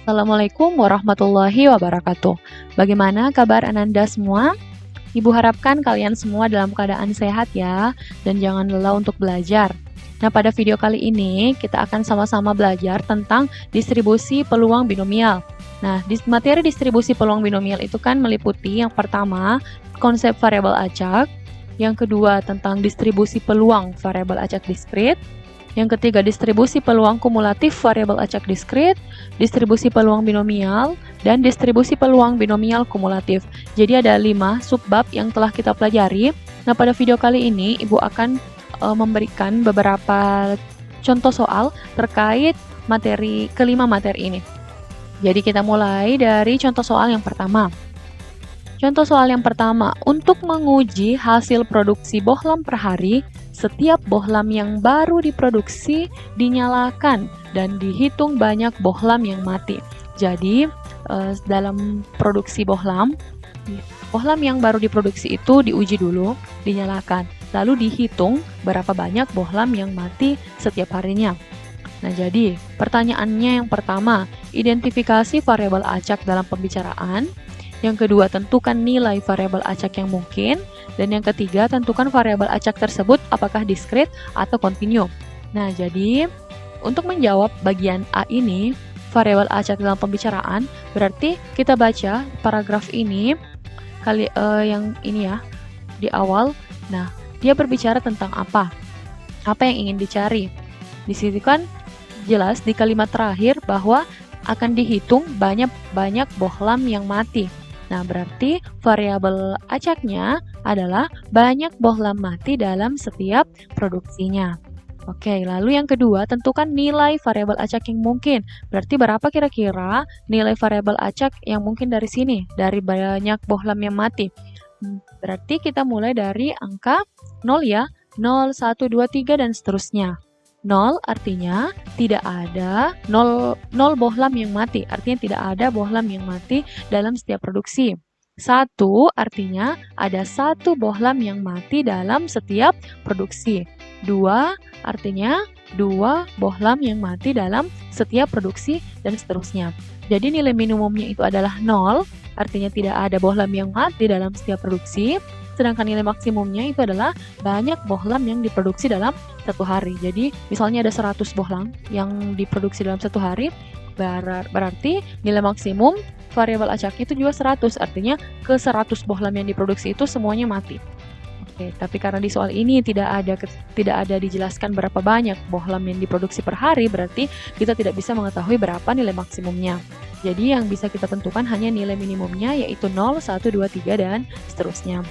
Assalamualaikum warahmatullahi wabarakatuh. Bagaimana kabar Ananda semua? Ibu harapkan kalian semua dalam keadaan sehat ya, dan jangan lelah untuk belajar. Nah, pada video kali ini kita akan sama-sama belajar tentang distribusi peluang binomial. Nah, materi distribusi peluang binomial itu kan meliputi yang pertama, konsep variabel acak, yang kedua tentang distribusi peluang variabel acak diskrit, yang ketiga, distribusi peluang kumulatif variabel acak diskrit, distribusi peluang binomial, dan distribusi peluang binomial kumulatif. Jadi ada 5 subbab yang telah kita pelajari. Nah, pada video kali ini Ibu akan memberikan beberapa contoh soal terkait kelima materi ini. Jadi kita mulai dari contoh soal yang pertama. Contoh soal yang pertama, untuk menguji hasil produksi bohlam per hari, setiap bohlam yang baru diproduksi dinyalakan dan dihitung banyak bohlam yang mati. Jadi, dalam produksi bohlam yang baru diproduksi itu diuji dulu, dinyalakan, lalu dihitung berapa banyak bohlam yang mati setiap harinya. Nah, jadi pertanyaannya yang pertama, identifikasi variabel acak dalam pembicaraan. Yang kedua, tentukan nilai variabel acak yang mungkin. Dan yang ketiga, tentukan variabel acak tersebut apakah diskrit atau kontinu. Nah, jadi untuk menjawab bagian A ini, variabel acak dalam pembicaraan, berarti kita baca paragraf ini yang ini ya di awal. Nah, dia berbicara tentang apa? Apa yang ingin dicari? Di situ kan jelas di kalimat terakhir bahwa akan dihitung banyak bohlam yang mati. Nah, berarti variabel acaknya adalah banyak bohlam mati dalam setiap produksinya. Oke, lalu yang kedua, tentukan nilai variabel acak yang mungkin. Berarti berapa kira-kira nilai variabel acak yang mungkin dari sini, dari banyak bohlam yang mati? Berarti kita mulai dari angka 0 ya, 0, 1, 2, 3, dan seterusnya. 0 artinya tidak ada 0 bohlam yang mati, artinya tidak ada bohlam yang mati dalam setiap produksi. 1 artinya ada 1 bohlam yang mati dalam setiap produksi. 2 artinya 2 bohlam yang mati dalam setiap produksi, dan seterusnya. Jadi nilai minimumnya itu adalah 0, artinya tidak ada bohlam yang mati dalam setiap produksi. Sedangkan nilai maksimumnya itu adalah banyak bohlam yang diproduksi dalam satu hari. Jadi misalnya ada 100 bohlam yang diproduksi dalam satu hari, berarti nilai maksimum variabel acaknya itu juga 100, artinya ke 100 bohlam yang diproduksi itu semuanya mati. Oke, tapi karena di soal ini tidak ada dijelaskan berapa banyak bohlam yang diproduksi per hari, berarti kita tidak bisa mengetahui berapa nilai maksimumnya. Jadi yang bisa kita tentukan hanya nilai minimumnya, yaitu 0, 1, 2, 3, dan seterusnya.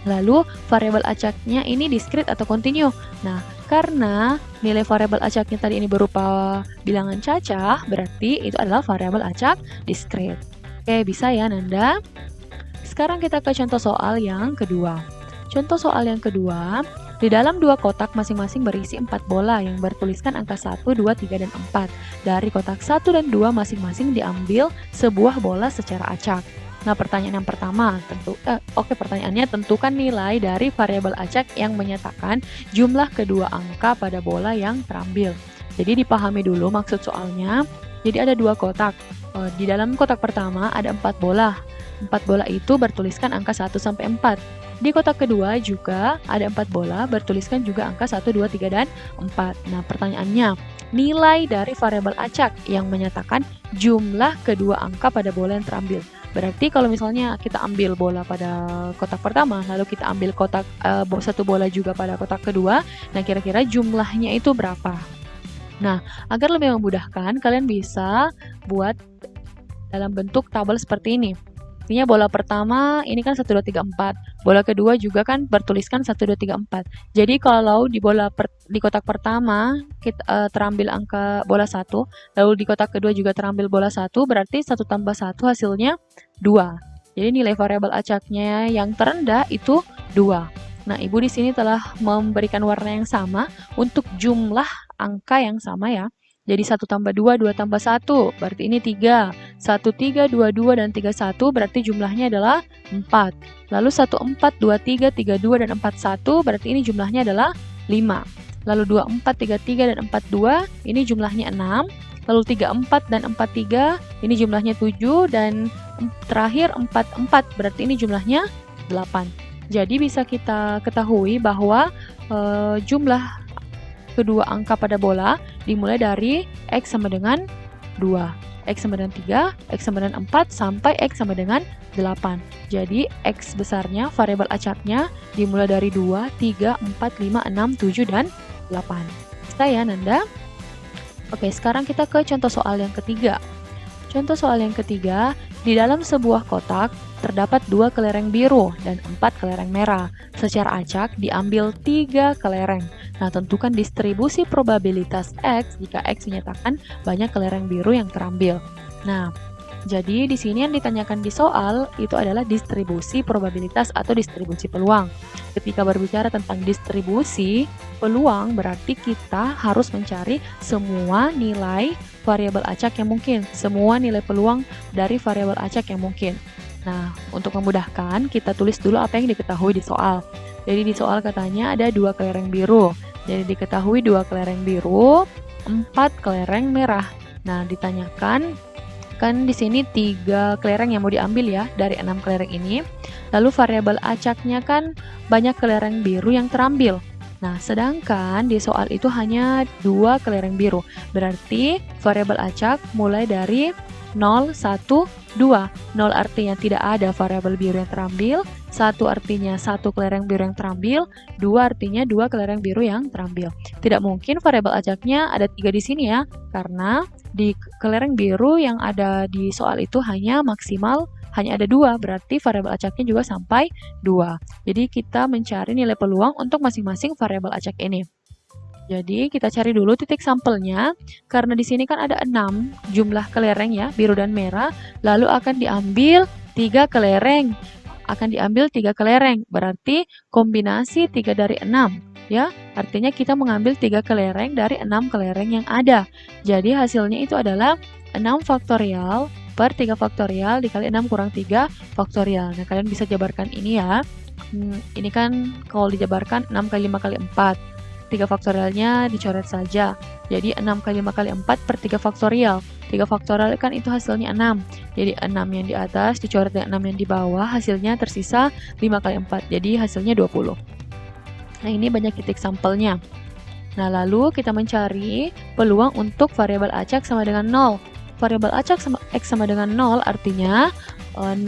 Lalu variabel acaknya ini diskrit atau kontinu. Nah, karena nilai variabel acaknya tadi ini berupa bilangan cacah, berarti itu adalah variabel acak diskrit. Oke, bisa ya Nanda? Sekarang kita ke contoh soal yang kedua. Contoh soal yang kedua, di dalam 2 kotak masing-masing berisi 4 bola yang bertuliskan angka 1, 2, 3, dan 4. Dari kotak 1 dan 2 masing-masing diambil sebuah bola secara acak. Nah, pertanyaan yang pertama, pertanyaannya tentukan nilai dari variabel acak yang menyatakan jumlah kedua angka pada bola yang terambil. Jadi dipahami dulu maksud soalnya. Jadi ada 2 kotak. Di dalam kotak pertama ada 4 bola. 4 bola itu bertuliskan angka 1 sampai 4. Di kotak kedua juga ada 4 bola bertuliskan juga angka 1, 2, 3, dan 4. Nah, pertanyaannya, nilai dari variabel acak yang menyatakan jumlah kedua angka pada bola yang terambil. Berarti kalau misalnya kita ambil bola pada kotak pertama, lalu kita ambil satu bola juga pada kotak kedua, nah kira-kira jumlahnya itu berapa? Nah, agar lebih memudahkan, kalian bisa buat dalam bentuk tabel seperti ini. Artinya bola pertama ini kan 1, 2, 3, 4. Bola kedua juga kan bertuliskan 1, 2, 3, 4. Jadi kalau di kotak pertama kita terambil angka bola 1, lalu di kotak kedua juga terambil bola 1, berarti 1 tambah 1 hasilnya 2. Jadi nilai variabel acaknya yang terendah itu 2. Nah, Ibu di sini telah memberikan warna yang sama untuk jumlah angka yang sama ya. Jadi 1 tambah 2, 2 tambah 1, berarti ini 3. 1, 3, 2, 2, dan 3, 1, berarti jumlahnya adalah 4. Lalu 1, 4, 2, 3, 3, 2, dan 4, 1, berarti ini jumlahnya adalah 5. Lalu 2, 4, 3, 3, dan 4, 2, ini jumlahnya 6. lalu 34 dan 43, ini jumlahnya 7, dan terakhir 44, berarti ini jumlahnya 8. Jadi bisa kita ketahui bahwa jumlah kedua angka pada bola dimulai dari X sama dengan 2, X sama dengan 3, X sama dengan 4, sampai X sama dengan 8. Jadi X besarnya, variabel acaknya dimulai dari 2, 3, 4, 5, 6, 7, dan 8. Bisa ya Nanda? Oke, sekarang kita ke contoh soal yang ketiga. Contoh soal yang ketiga, di dalam sebuah kotak terdapat 2 kelereng biru dan 4 kelereng merah. Secara acak diambil 3 kelereng. Nah, tentukan distribusi probabilitas X jika X menyatakan banyak kelereng biru yang terambil. Nah, jadi di sini yang ditanyakan di soal itu adalah distribusi probabilitas atau distribusi peluang. Ketika berbicara tentang distribusi peluang, berarti kita harus mencari semua nilai variabel acak yang mungkin, semua nilai peluang dari variabel acak yang mungkin. Nah, untuk memudahkan, kita tulis dulu apa yang diketahui di soal. Jadi di soal katanya ada 2 kelereng biru. Jadi diketahui 2 kelereng biru, 4 kelereng merah. Nah, ditanyakan kan di sini 3 kelereng yang mau diambil ya dari 6 kelereng ini. Lalu variabel acaknya kan banyak kelereng biru yang terambil. Nah, sedangkan di soal itu hanya 2 kelereng biru. Berarti variabel acak mulai dari 0, 1, 2. 0 artinya tidak ada variabel biru yang terambil, 1 artinya 1 kelereng biru yang terambil, 2 artinya 2 kelereng biru yang terambil. Tidak mungkin variabel acaknya ada 3 di sini ya, karena di kelereng biru yang ada di soal itu hanya ada 2, berarti variabel acaknya juga sampai 2. Jadi kita mencari nilai peluang untuk masing-masing variabel acak ini. Jadi kita cari dulu titik sampelnya, karena di sini kan ada 6 jumlah kelereng ya, biru dan merah, lalu akan diambil 3 kelereng. Berarti kombinasi 3 dari 6 ya. Artinya kita mengambil 3 kelereng dari 6 kelereng yang ada. Jadi hasilnya itu adalah 6 faktorial per 3 faktorial dikali 6 kurang 3 faktorial. Nah, kalian bisa jabarkan ini ya. Ini kan kalau dijabarkan 6 kali 5 kali 4. 3 faktorialnya dicoret saja. Jadi 6 kali 5 kali 4 per 3 faktorial. 3 faktorial kan itu hasilnya 6. Jadi 6 yang di atas dicoret dengan 6 yang di bawah, hasilnya tersisa 5 kali 4. Jadi hasilnya 20. Nah, ini banyak titik sampelnya. Nah, lalu kita mencari peluang untuk variabel acak sama dengan 0. Variabel acak X sama dengan 0 artinya 0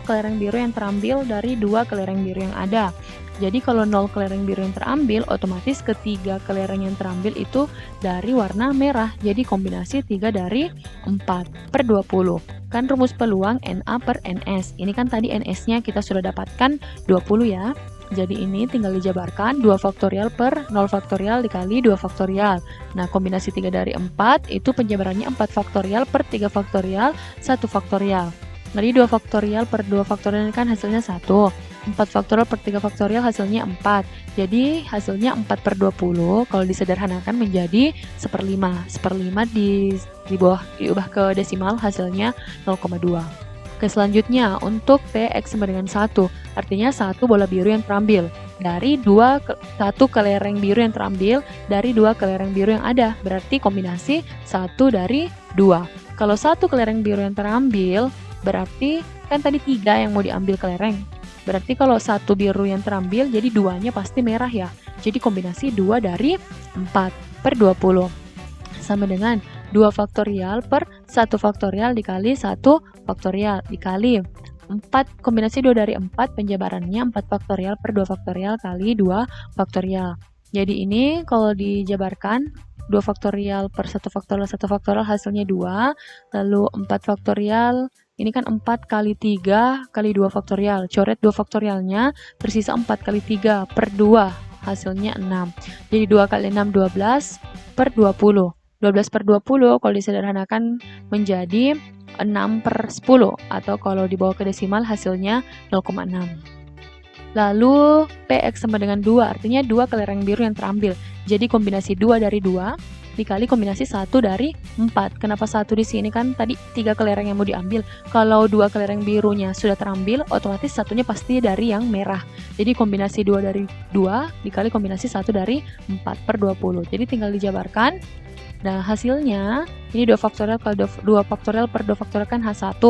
kelereng biru yang terambil dari 2 kelereng biru yang ada. Jadi kalau 0 kelereng biru yang terambil, otomatis ketiga kelereng yang terambil itu dari warna merah. Jadi kombinasi 3 dari 4 per 20. Kan rumus peluang NA per NS. Ini kan tadi NS-nya kita sudah dapatkan 20 ya. Jadi ini tinggal dijabarkan 2 faktorial per 0 faktorial dikali 2 faktorial. Nah, kombinasi 3 dari 4 itu penjabarannya 4 faktorial per 3 faktorial 1 faktorial. Jadi 2 faktorial per 2 faktorial kan hasilnya 1. 4 faktorial per 3 faktorial hasilnya 4. Jadi hasilnya 4 per 20 kalau disederhanakan menjadi 1/5. 1/5 di bawah diubah ke desimal hasilnya 0,2. Oke, selanjutnya untuk X sama dengan 1. Artinya 1 bola biru yang terambil dari 1 kelereng biru yang terambil dari 2 kelereng biru yang ada. Berarti kombinasi 1 dari 2. Kalau 1 kelereng biru yang terambil, berarti kan tadi 3 yang mau diambil kelereng. Berarti kalau 1 biru yang terambil, jadi 2-nya pasti merah ya. Jadi kombinasi 2 dari 4 per 20. Sama dengan 2 faktorial per 1 faktorial dikali 1 faktorial dikali 4, kombinasi 2 dari 4, penjabarannya 4 faktorial per 2 faktorial kali 2 faktorial. Jadi ini kalau dijabarkan 2 faktorial per 1 faktorial hasilnya 2, lalu 4 faktorial, ini kan 4 kali 3 kali 2 faktorial, coret 2 faktorialnya, tersisa 4 kali 3 per 2, hasilnya 6. Jadi 2 kali 6, 12 per 20. 12 per 20 kalau disederhanakan menjadi 6 per 10, atau kalau dibawa ke desimal hasilnya 0,6. Lalu PX sama dengan 2, artinya 2 kelereng biru yang terambil. Jadi kombinasi 2 dari 2 dikali kombinasi 1 dari 4. Kenapa 1 di sini? Kan tadi 3 kelereng yang mau diambil. Kalau 2 kelereng birunya sudah terambil, otomatis satunya pasti dari yang merah. Jadi kombinasi 2 dari 2 dikali kombinasi 1 dari 4 per 20. Jadi tinggal dijabarkan Nah, hasilnya, ini 2 faktorial per 2 faktorial kan H1.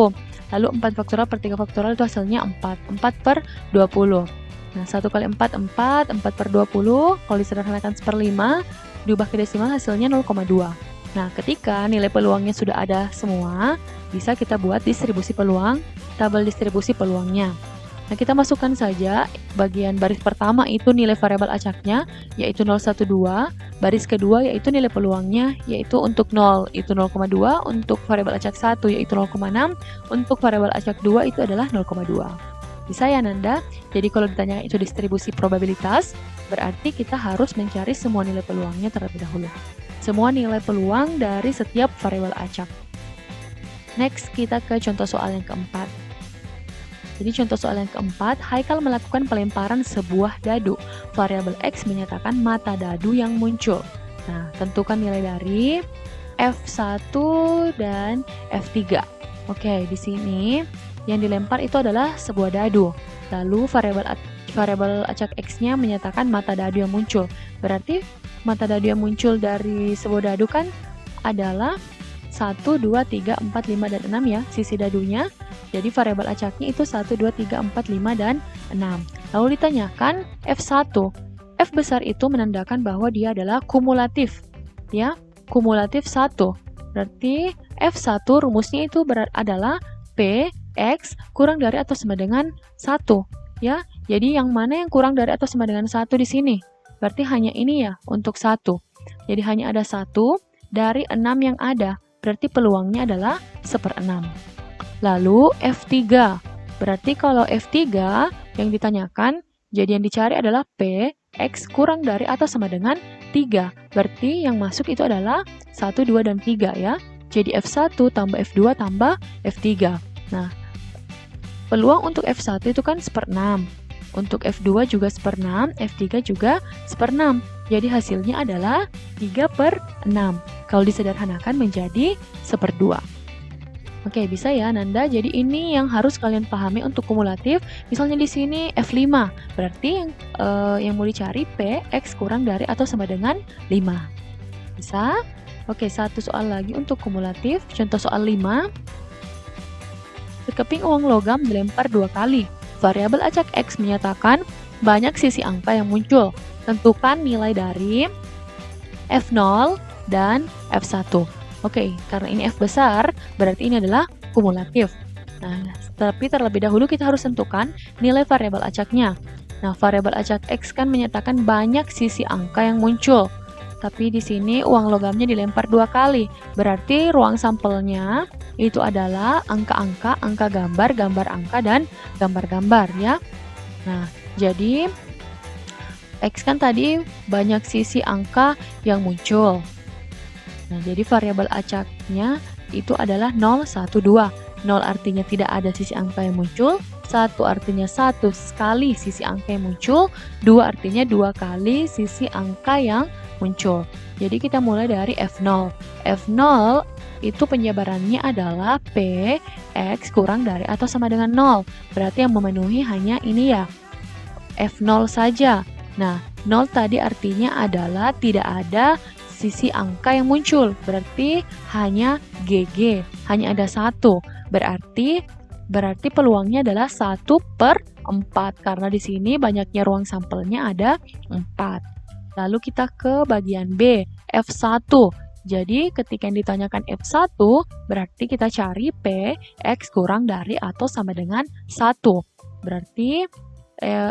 Lalu 4 faktorial per 3 faktorial itu hasilnya 4. 4 per 20. Nah, 1 kali 4, 4. 4 per 20, kalau disederhanakan 1/5, diubah ke desimal hasilnya 0,2. Nah, ketika nilai peluangnya sudah ada semua, bisa kita buat distribusi peluang, tabel distribusi peluangnya. Nah, kita masukkan saja bagian baris pertama itu nilai variabel acaknya, yaitu 0,12. Baris kedua yaitu nilai peluangnya, yaitu untuk 0 itu 0,2, untuk variabel acak 1 yaitu 0,6, untuk variabel acak 2 itu adalah 0,2. Bisa ya Nanda? Jadi kalau ditanya itu distribusi probabilitas, berarti kita harus mencari semua nilai peluangnya terlebih dahulu. Semua nilai peluang dari setiap variabel acak. Next, kita ke contoh soal yang keempat. Jadi contoh soal yang keempat, Haikal melakukan pelemparan sebuah dadu. Variabel X menyatakan mata dadu yang muncul. Nah, tentukan nilai dari F1 dan F3. Oke, di sini yang dilempar itu adalah sebuah dadu. Lalu variabel acak X-nya menyatakan mata dadu yang muncul. Berarti mata dadu yang muncul dari sebuah dadu kan adalah 1, 2, 3, 4, 5, dan 6 ya, sisi dadunya. Jadi variabel acaknya itu 1, 2, 3, 4, 5, dan 6. Lalu ditanyakan F1. F besar itu menandakan bahwa dia adalah kumulatif. Ya, kumulatif 1. Berarti F1 rumusnya itu adalah P, X kurang dari atau sama dengan 1. Ya, jadi yang mana yang kurang dari atau sama dengan 1 di sini? Berarti hanya ini ya, untuk 1. Jadi hanya ada 1 dari 6 yang ada. Berarti peluangnya adalah 1/6. Lalu F3. Berarti kalau F3 yang ditanyakan, jadi yang dicari adalah P, X kurang dari atau sama dengan 3. Berarti yang masuk itu adalah 1, 2, dan 3 ya. Jadi F1 tambah F2 tambah F3. Nah, peluang untuk F1 itu kan 1/6. Untuk F2 juga 1/6, F3 juga 1/6. Jadi hasilnya adalah 3/6. Kalau disederhanakan menjadi 1/2. Oke, bisa ya Nanda. Jadi ini yang harus kalian pahami untuk kumulatif. Misalnya di sini F5, berarti yang mau dicari P, X kurang dari atau sama dengan 5. Bisa? Oke, satu soal lagi untuk kumulatif. Contoh soal 5. Sekeping uang logam dilempar 2 kali. Variabel acak X menyatakan banyak sisi angka yang muncul. Tentukan nilai dari F0 dan F1. Oke, karena ini F besar, berarti ini adalah kumulatif. Nah, tapi terlebih dahulu kita harus tentukan nilai variabel acaknya. Nah, variabel acak X kan menyatakan banyak sisi angka yang muncul. Tapi di sini uang logamnya dilempar 2 kali. Berarti ruang sampelnya itu adalah angka-angka, angka gambar, gambar angka, dan gambar-gambar ya. Nah, jadi X kan tadi banyak sisi angka yang muncul. Nah, jadi variabel acaknya itu adalah 0, 1, 2. 0 artinya tidak ada sisi angka yang muncul, 1 artinya 1 kali sisi angka yang muncul, 2 artinya 2 kali sisi angka yang muncul. Jadi kita mulai dari F0. F0 itu penjabarannya adalah P, X kurang dari atau sama dengan 0. Berarti yang memenuhi hanya ini ya, F0 saja. Nah, 0 tadi artinya adalah tidak ada sisi angka yang muncul, berarti hanya GG, hanya ada 1. Berarti peluangnya adalah 1/4, karena di sini banyaknya ruang sampelnya ada 4. Lalu kita ke bagian B, F1. Jadi ketika yang ditanyakan F1, berarti kita cari P, X kurang dari atau sama dengan 1. Berarti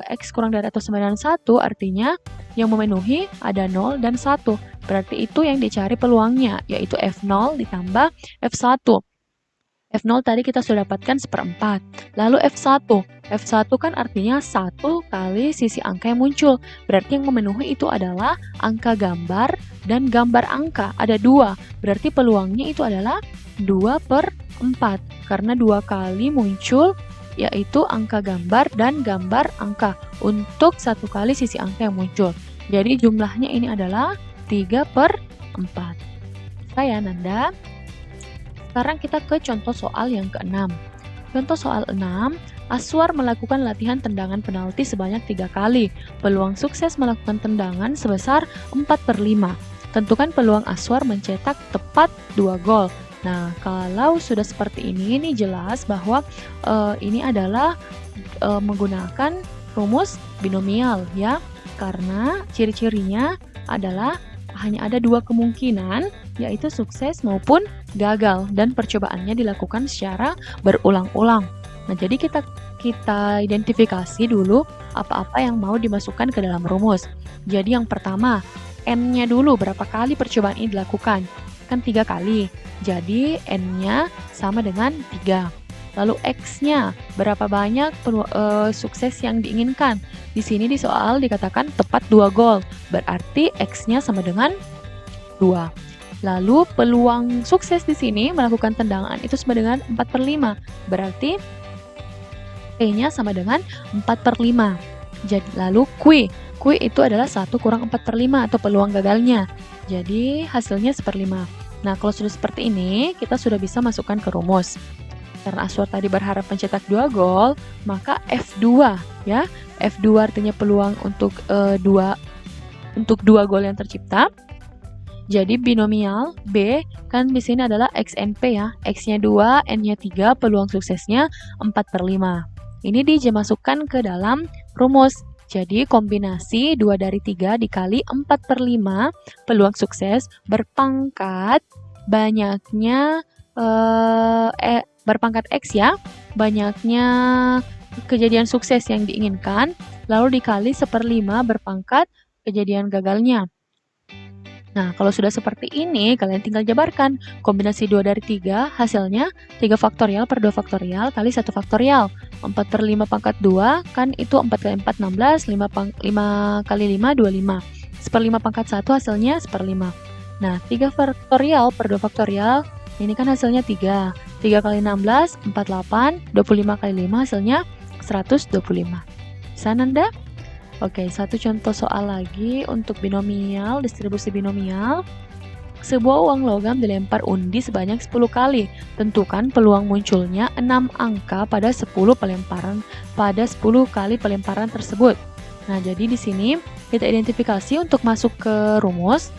X kurang dari atau sama dengan 1 artinya yang memenuhi ada 0 dan 1. Berarti itu yang dicari peluangnya, yaitu F0 ditambah F1. F0 tadi kita sudah dapatkan 1/4. Lalu F1. F1 kan artinya 1 kali sisi angka yang muncul. Berarti yang memenuhi itu adalah angka gambar dan gambar angka. Ada 2. Berarti peluangnya itu adalah 2/4. Karena 2 kali muncul yaitu angka gambar dan gambar angka untuk 1 kali sisi angka yang muncul. Jadi jumlahnya ini adalah 3/4. Saya Nanda. Sekarang kita ke contoh soal yang ke-6. Contoh soal 6, Aswar melakukan latihan tendangan penalti sebanyak 3 kali. Peluang sukses melakukan tendangan sebesar 4/5. tentukan peluang Aswar mencetak tepat 2 gol. Nah, kalau sudah seperti ini jelas bahwa ini adalah menggunakan rumus binomial ya. Karena ciri-cirinya adalah hanya ada 2 kemungkinan, yaitu sukses maupun gagal, dan percobaannya dilakukan secara berulang-ulang. Nah, jadi kita identifikasi dulu apa-apa yang mau dimasukkan ke dalam rumus. Jadi yang pertama, N-nya dulu, berapa kali percobaan ini dilakukan? Kan 3 kali. Jadi N-nya sama dengan 3. Lalu X-nya, berapa banyak sukses yang diinginkan? Di sini di soal dikatakan tepat 2 gol, berarti X-nya sama dengan 2. Lalu peluang sukses di sini melakukan tendangan itu sama dengan 4/5, berarti P-nya sama dengan 4/5. Jadi lalu Q itu adalah 1 kurang 4/5 atau peluang gagalnya. Jadi hasilnya 1/5. Nah, kalau sudah seperti ini, kita sudah bisa masukkan ke rumus. Karena Aswar tadi berharap mencetak 2 gol, maka F2 ya. F2 artinya peluang untuk 2 gol yang tercipta. Jadi binomial B kan di sini adalah XNP ya. X-nya 2, N-nya 3, peluang suksesnya 4/5. Ini dimasukkan ke dalam rumus. Jadi kombinasi 2 dari 3 dikali 4/5 peluang sukses berpangkat banyaknya berpangkat X ya, banyaknya kejadian sukses yang diinginkan, lalu dikali 1/5 berpangkat kejadian gagalnya. Nah, kalau sudah seperti ini, kalian tinggal jabarkan. Kombinasi 2 dari 3, hasilnya 3 faktorial per 2 faktorial kali 1 faktorial. 4/5 pangkat 2, kan itu 4 kali 4, 16, 5 kali 5, 25. 1/5 pangkat 1 hasilnya 1/5. Nah, 3 faktorial per 2 faktorial, ini kan hasilnya 3. 3 kali 16, 48, 25 kali 5 hasilnya 125. Bisa Nanda? Oke, satu contoh soal lagi untuk binomial, distribusi binomial. Sebuah uang logam dilempar undi sebanyak 10 kali. Tentukan peluang munculnya 6 angka pada 10 kali pelemparan tersebut. Nah, jadi di sini kita identifikasi untuk masuk ke rumus.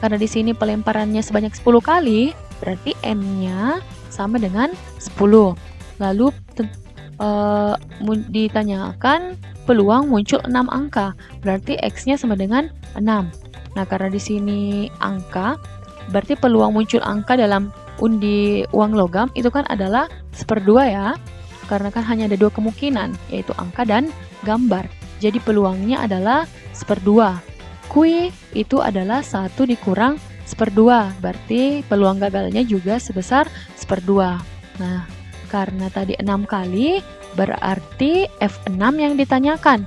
Karena di sini pelemparannya sebanyak 10 kali, berarti N-nya sama dengan 10. Lalu ditanyakan peluang muncul 6 angka, berarti X-nya sama dengan 6. Nah, karena di sini angka, berarti peluang muncul angka dalam undi uang logam itu kan adalah 1/2 ya. Karena kan hanya ada 2 kemungkinan, yaitu angka dan gambar. Jadi peluangnya adalah 1/2. Q itu adalah 1 dikurang 1/2, berarti peluang gagalnya juga sebesar 1/2. Nah, karena tadi 6 kali, berarti F6 yang ditanyakan.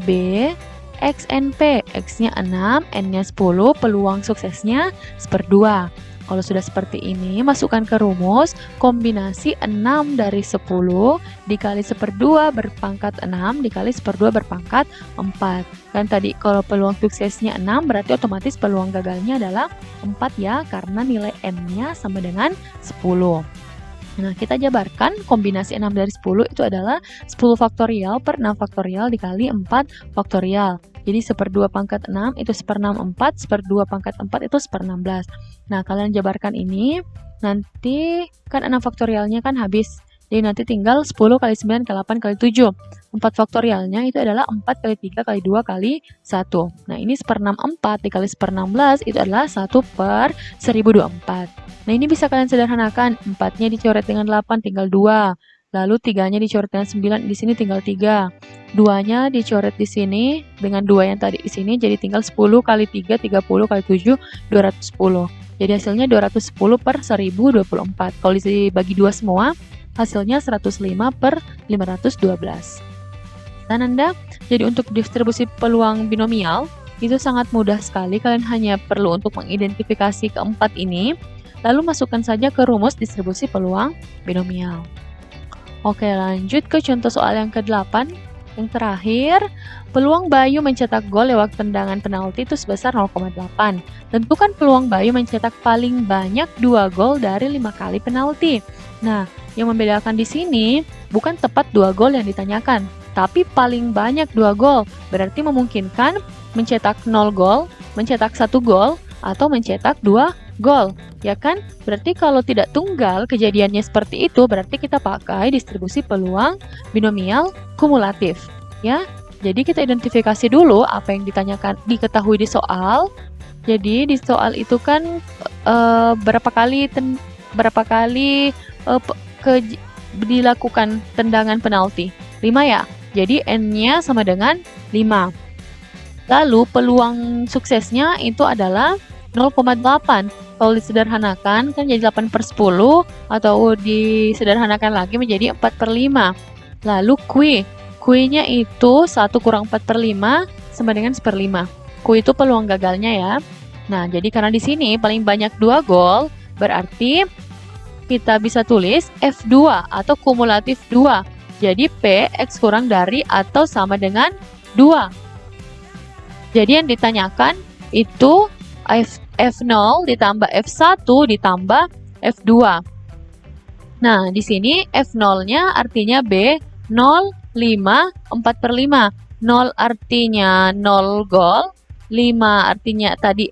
B, XNP, X-nya 6, N-nya 10, peluang suksesnya 1/2. Kalau sudah seperti ini, masukkan ke rumus, kombinasi 6 dari 10 dikali 1/2 berpangkat 6 dikali 1/2 berpangkat 4. Kan tadi kalau peluang suksesnya 6, berarti otomatis peluang gagalnya adalah 4 ya, karena nilai N-nya sama dengan 10. Nah, kita jabarkan kombinasi 6 dari 10 itu adalah 10 faktorial per 6 faktorial dikali 4 faktorial. Jadi 1/2 pangkat 6 itu 1/6 4, 1/2 pangkat 4 itu 1/16. Nah, kalian jabarkan ini, nanti kan 6 faktorialnya kan habis. Jadi nanti tinggal 10 kali 9 kali 8 kali 7. 4 faktorialnya itu adalah 4 kali 3 kali 2 kali 1. Nah, ini 1/6 4 dikali 1/16 itu adalah 1/1024. Nah, ini bisa kalian sederhanakan. 4-nya dicoret dengan 8, tinggal 2. Lalu 3-nya dicoret dengan 9, di sini tinggal 3. 2-nya dicoret di sini dengan 2 yang tadi di sini, jadi tinggal 10 kali 3, 30 kali 7, 210. Jadi hasilnya 210/1024. Kalau dibagi 2 semua, hasilnya 105/512. Dan Anda, jadi untuk distribusi peluang binomial, itu sangat mudah sekali. Kalian hanya perlu untuk mengidentifikasi keempat ini, lalu masukkan saja ke rumus distribusi peluang binomial. Oke, lanjut ke contoh soal yang ke-8. Yang terakhir, peluang Bayu mencetak gol lewat tendangan penalti itu sebesar 0,8. Tentukan peluang Bayu mencetak paling banyak 2 gol dari 5 kali penalti. Nah, yang membedakan di sini bukan tepat 2 gol yang ditanyakan, tapi paling banyak 2 gol. Berarti memungkinkan mencetak 0 gol, mencetak 1 gol, atau mencetak 2 gol. Ya kan? Berarti kalau tidak tunggal kejadiannya seperti itu, berarti kita pakai distribusi peluang binomial kumulatif. Ya, jadi kita identifikasi dulu apa yang diketahui di soal. Jadi di soal itu kan berapa kali dilakukan tendangan penalti? 5 ya. Jadi N-nya sama dengan 5. Lalu peluang suksesnya itu adalah 0,8. Kalau disederhanakan kan jadi 8/10 atau disederhanakan lagi menjadi 4/5. Lalu Q-nya itu 1 kurang 4/5 sama dengan 1/5. Q itu peluang gagalnya ya. Nah, jadi karena di sini paling banyak 2 gol, berarti kita bisa tulis F2 atau kumulatif 2. Jadi P X kurang dari atau sama dengan 2. Jadi yang ditanyakan itu F0 ditambah F1 ditambah F2. Nah, di sini F0-nya artinya B, 0, 5, 4/5. 0 artinya 0 gol, 5 artinya tadi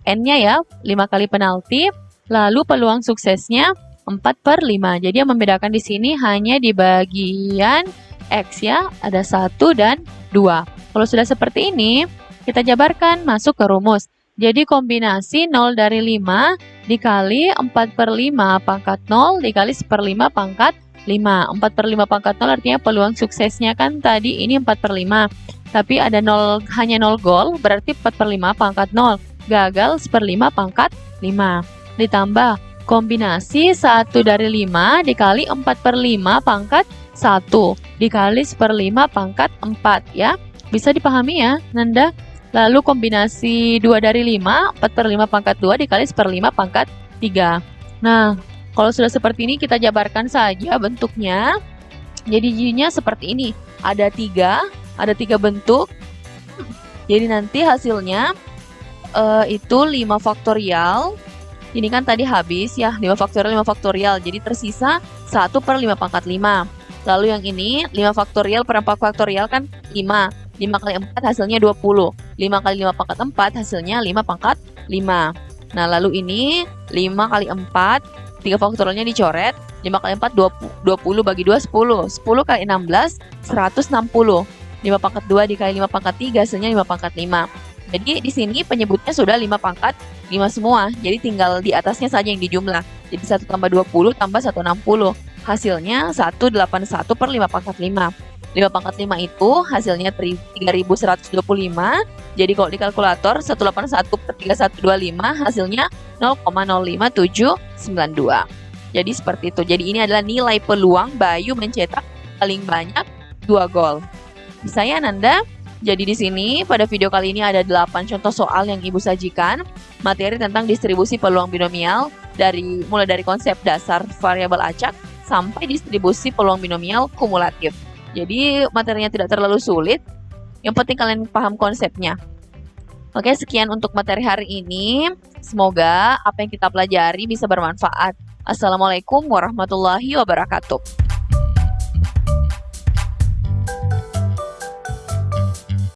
N-nya ya, 5 kali penalti, lalu peluang suksesnya 4/5. Jadi yang membedakan di sini hanya di bagian X ya, ada 1 dan 2. Kalau sudah seperti ini, kita jabarkan masuk ke rumus. Jadi kombinasi 0 dari 5 dikali 4/5 pangkat 0 dikali 1/5 pangkat 5. 4/5 pangkat 0 artinya peluang suksesnya kan tadi ini 4/5. Tapi ada 0, hanya 0 gol, berarti 4/5 pangkat 0. Gagal 1/5 pangkat 5. Ditambah kombinasi 1 dari 5 dikali 4/5 pangkat 1 dikali 1/5 pangkat 4 ya. Bisa dipahami ya, Nanda? Lalu kombinasi 2 dari 5, 4/5 pangkat 2 dikali 1/5 pangkat 3. Nah, kalau sudah seperti ini kita jabarkan saja bentuknya. Jadi jadinya seperti ini. Ada 3 bentuk. Jadi nanti hasilnya itu 5 faktorial. Ini kan tadi habis ya, 5 faktorial. Jadi tersisa 1/5 pangkat 5. Lalu yang ini 5 faktorial per 4 faktorial kan 5. 5 kali 4 hasilnya 20. 5 kali 5 pangkat 4 hasilnya 5 pangkat 5. Nah, lalu ini 5 kali 4, 3 faktorialnya dicoret. 5 kali 4, 20 bagi 2, 10. 10 kali 16, 160. 5 pangkat 2 dikali 5 pangkat 3 hasilnya 5 pangkat 5. Jadi di sini penyebutnya sudah 5 pangkat 5 semua. Jadi tinggal di atasnya saja yang dijumlah. Jadi 1 tambah 20 tambah 160. Hasilnya 181/5 pangkat 5. 5 pangkat 5 itu hasilnya 3125. Jadi kalau di kalkulator 181/3125 hasilnya 0,05792. Jadi seperti itu. Jadi ini adalah nilai peluang Bayu mencetak paling banyak 2 gol. Bisa ya Nanda? Jadi di sini pada video kali ini ada 8 contoh soal yang Ibu sajikan, materi tentang distribusi peluang binomial mulai dari konsep dasar variabel acak sampai distribusi peluang binomial kumulatif. Jadi materinya tidak terlalu sulit, yang penting kalian paham konsepnya. Oke, sekian untuk materi hari ini. Semoga apa yang kita pelajari bisa bermanfaat. Assalamualaikum warahmatullahi wabarakatuh.